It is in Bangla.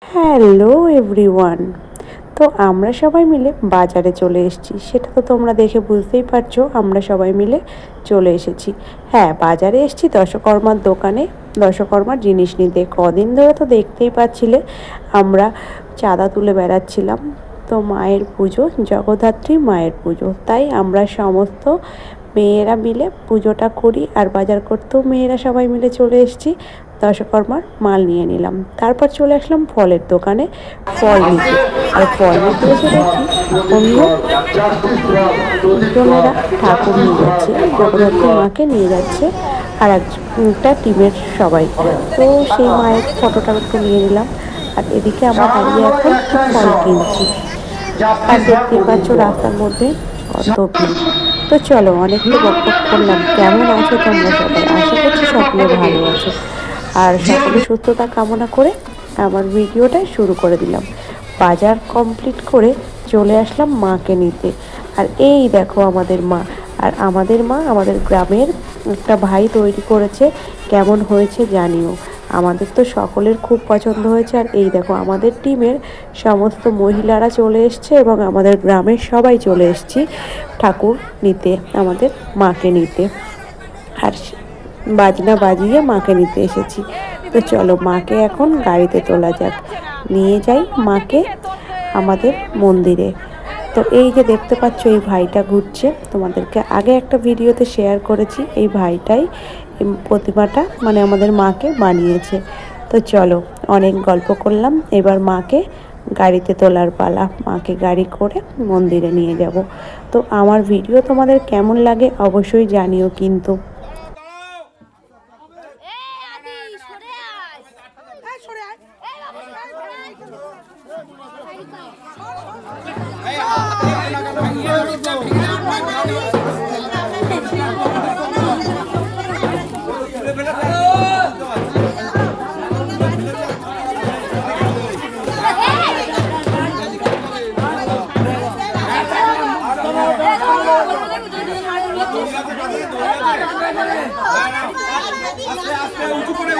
Hello everyone. তো আমরা সবাই মিলে বাজারে চলে এসেছি, সেটা তো তোমরা দেখে বুঝতেই পারছো। আমরা সবাই মিলে চলে এসেছি, হ্যাঁ বাজারে এসেছি দশকর্মার দোকানে, দশকর্মার জিনিস নিতে। কদিন ধরে তো দেখতেই পাচ্ছিলে আমরা চাঁদা তুলে বেড়াচ্ছিলাম। তো মায়ের পুজো, জগদ্ধাত্রী মায়ের পুজো, তাই আমরা সমস্ত মেয়েরা মিলে পুজোটা করি। আর বাজার করতেও মেয়েরা সবাই মিলে চলে এসেছি, দশকর্মার মাল নিয়ে নিলাম। তারপর চলে আসলাম ফলের দোকানে ফল নিতে। আর ফল নিতে এসে দেখি অন্য জনেরা ঠাকুর নিয়ে যাচ্ছে, জগদ্ধাত্রী মাকে নিয়ে যাচ্ছে আর একটা টিমের সবাই। তো সেই মায়ের ফটোটা একটু নিয়ে নিলাম। আর এদিকে আমরা দাঁড়িয়ে এখন ফল কিনছি। আর দেখতেই পাচ্ছ রাস্তার মধ্যে কত ভিড়। তো চলো, অনেক তো বকবক করলাম। কেমন আছো তোমরা সবাই? আশা করছি সকলে ভালো আছো আর সকলে সুস্থতা কামনা করে আমার ভিডিওটা শুরু করে দিলাম। বাজার কমপ্লিট করে চলে আসলাম মাকে নিতে। আর এই দেখো আমাদের মা। আর আমাদের মা আমাদের গ্রামের একটা ভাই তৈরি করেছে, কেমন হয়েছে জানিও। আমাদের তো সকলের খুব পছন্দ হয়েছে। আর এই দেখো আমাদের টিমের সমস্ত মহিলারা চলে এসছে এবং আমাদের গ্রামের সবাই চলে এসছি ঠাকুর নিতে, আমাদের মাকে নিতে। আর বাজনা বাজিয়ে মাকে নিতে এসেছি। তো চলো মাকে এখন গাড়িতে তোলা যাক, নিয়ে যাই মাকে আমাদের মন্দিরে। তো এই যে দেখতে পাচ্ছ এই ভাইটা ঘুরছে, তোমাদেরকে আগে একটা ভিডিওতে শেয়ার করেছি। এই ভাইটাই প্রতিমাটা মানে আমাদের মাকে বানিয়েছে। তো চলো, অনেক গল্প করলাম, এবার মাকে গাড়িতে তোলার পালা। মাকে গাড়ি করে মন্দিরে নিয়ে যাব। তো আমার ভিডিও তোমাদের কেমন লাগে অবশ্যই জানিও কিন্তু। আস্তে আস্তে উঁচু করে